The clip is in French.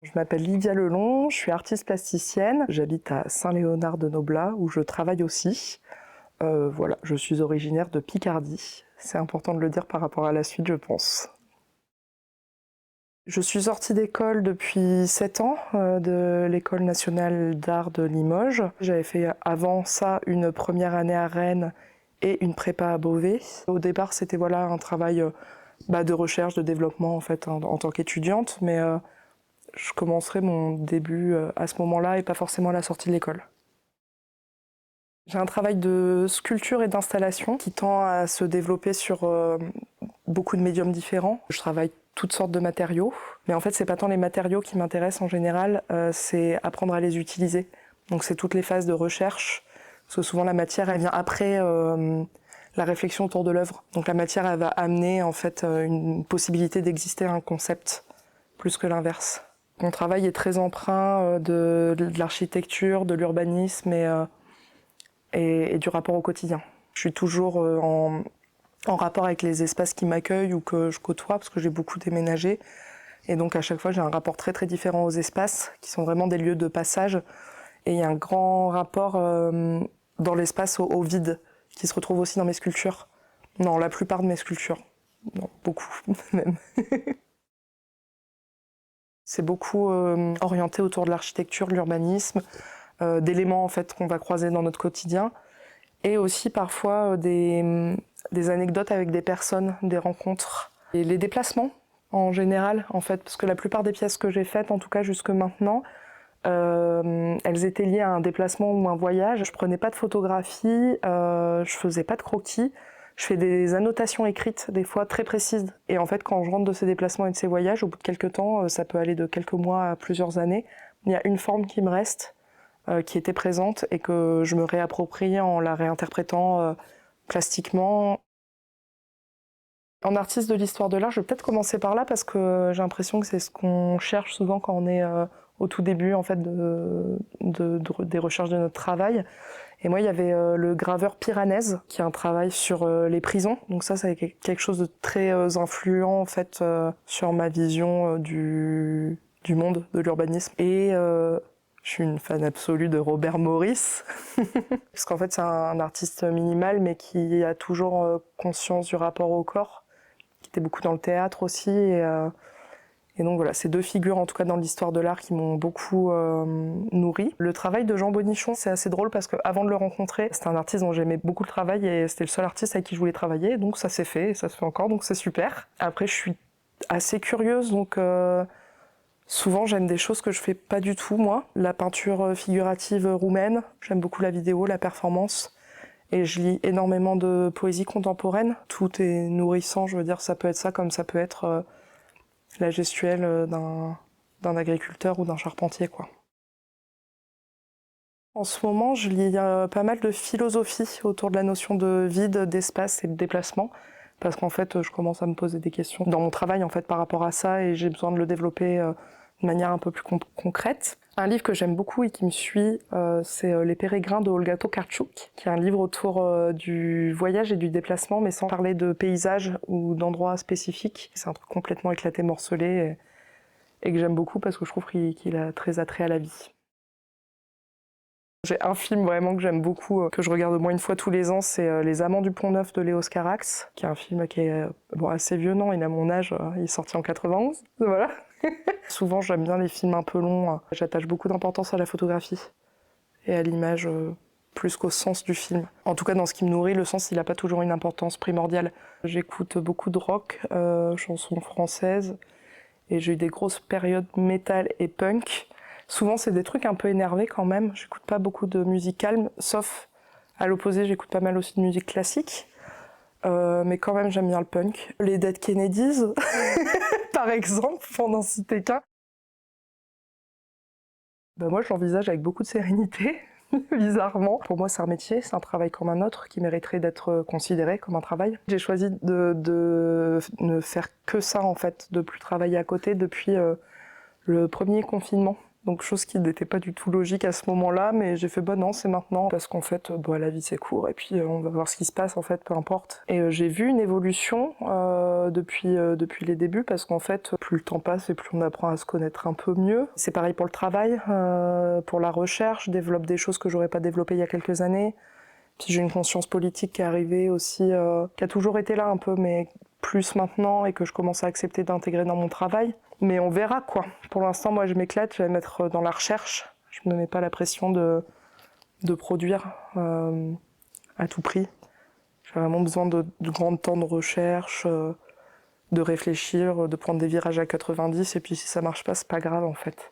Je m'appelle Lydia Lelon, je suis artiste plasticienne. J'habite à Saint-Léonard-de-Noblat où je travaille aussi. Voilà, je suis originaire de Picardie. C'est important de le dire par rapport à la suite, je pense. Je suis sortie d'école depuis 7 ans, de l'École nationale d'art de Limoges. J'avais fait avant ça une première année à Rennes et une prépa à Beauvais. Au départ, c'était voilà, un travail de recherche, de développement en fait, en tant qu'étudiante, mais je commencerai mon début à ce moment-là et pas forcément à la sortie de l'école. J'ai un travail de sculpture et d'installation qui tend à se développer sur beaucoup de médiums différents. Je travaille toutes sortes de matériaux, mais en fait c'est pas tant les matériaux qui m'intéressent en général, c'est apprendre à les utiliser. Donc c'est toutes les phases de recherche, parce que souvent la matière elle vient après la réflexion autour de l'œuvre. Donc la matière elle va amener en fait une possibilité d'exister un concept plus que l'inverse. Mon travail est très empreint de l'architecture, de l'urbanisme et du rapport au quotidien. Je suis toujours en rapport avec les espaces qui m'accueillent ou que je côtoie, parce que j'ai beaucoup déménagé. Et donc à chaque fois, j'ai un rapport très très différent aux espaces, qui sont vraiment des lieux de passage. Et il y a un grand rapport dans l'espace au vide, qui se retrouve aussi dans mes sculptures. Dans la plupart de mes sculptures. Non, beaucoup même. C'est beaucoup orienté autour de l'architecture, de l'urbanisme, d'éléments en fait qu'on va croiser dans notre quotidien, et aussi parfois des anecdotes avec des personnes, des rencontres, et les déplacements en général en fait, parce que la plupart des pièces que j'ai faites, en tout cas jusque maintenant, elles étaient liées à un déplacement ou un voyage. Je prenais pas de photographie, je faisais pas de croquis. Je fais des annotations écrites, des fois très précises. Et en fait, quand je rentre de ces déplacements et de ces voyages, au bout de quelques temps, ça peut aller de quelques mois à plusieurs années, il y a une forme qui me reste, qui était présente et que je me réapproprie en la réinterprétant plastiquement. En artiste de l'histoire de l'art, je vais peut-être commencer par là parce que j'ai l'impression que c'est ce qu'on cherche souvent quand on est au tout début en fait, des recherches de notre travail. Et moi, il y avait le graveur Piranèse, qui a un travail sur les prisons. Donc ça, c'est quelque chose de très influent en fait sur ma vision du monde, de l'urbanisme. Et je suis une fan absolue de Robert Morris, parce qu'en fait, c'est un artiste minimal, mais qui a toujours conscience du rapport au corps, qui était beaucoup dans le théâtre aussi. Et donc voilà, ces deux figures, en tout cas dans l'histoire de l'art, qui m'ont beaucoup nourri. Le travail de Jean Bonichon, c'est assez drôle parce qu'avant de le rencontrer, c'était un artiste dont j'aimais beaucoup le travail et c'était le seul artiste avec qui je voulais travailler. Donc ça s'est fait et ça se fait encore, donc c'est super. Après, je suis assez curieuse, donc souvent j'aime des choses que je fais pas du tout, moi. La peinture figurative roumaine, j'aime beaucoup la vidéo, la performance. Et je lis énormément de poésie contemporaine. Tout est nourrissant, je veux dire, ça peut être ça comme ça peut être la gestuelle d'un agriculteur ou d'un charpentier, quoi. En ce moment, je lis pas mal de philosophie autour de la notion de vide, d'espace et de déplacement, parce qu'en fait, je commence à me poser des questions dans mon travail en fait par rapport à ça, et j'ai besoin de le développer de manière un peu plus concrète. Un livre que j'aime beaucoup et qui me suit, c'est Les Pérégrins de Olga Tokarczuk, qui est un livre autour du voyage et du déplacement, mais sans parler de paysages ou d'endroits spécifiques. C'est un truc complètement éclaté, morcelé, et que j'aime beaucoup parce que je trouve qu'il a très attrait à la vie. J'ai un film vraiment que j'aime beaucoup, que je regarde au moins une fois tous les ans, c'est Les Amants du Pont-Neuf de Léos Carax, qui est un film qui est assez vieux, non, il a mon âge, il est sorti en 91, voilà. Souvent j'aime bien les films un peu longs, j'attache beaucoup d'importance à la photographie et à l'image plus qu'au sens du film. En tout cas dans ce qui me nourrit, le sens il n'a pas toujours une importance primordiale. J'écoute beaucoup de rock, chansons françaises, et j'ai eu des grosses périodes métal et punk. Souvent c'est des trucs un peu énervés quand même, j'écoute pas beaucoup de musique calme, sauf à l'opposé j'écoute pas mal aussi de musique classique. Mais quand même j'aime bien le punk. Les Dead Kennedys, par exemple, pour n'en citer qu'un. Moi je l'envisage avec beaucoup de sérénité, bizarrement. Pour moi c'est un métier, c'est un travail comme un autre qui mériterait d'être considéré comme un travail. J'ai choisi de ne faire que ça en fait, de plus travailler à côté depuis le premier confinement. Donc chose qui n'était pas du tout logique à ce moment-là, mais j'ai fait bah non, c'est maintenant, parce qu'en fait bah, la vie c'est court et puis on va voir ce qui se passe en fait, peu importe. Et j'ai vu une évolution depuis les débuts, parce qu'en fait plus le temps passe et plus on apprend à se connaître un peu mieux. C'est pareil pour le travail, pour la recherche, je développe des choses que j'aurais pas développées il y a quelques années. Puis j'ai une conscience politique qui est arrivée aussi, qui a toujours été là un peu, mais plus maintenant, et que je commence à accepter d'intégrer dans mon travail. Mais on verra quoi. Pour l'instant, moi je m'éclate, je vais mettre dans la recherche. Je me mets pas la pression de produire à tout prix. J'ai vraiment besoin de grands temps de recherche, de réfléchir, de prendre des virages à 90, et puis si ça marche pas, c'est pas grave en fait.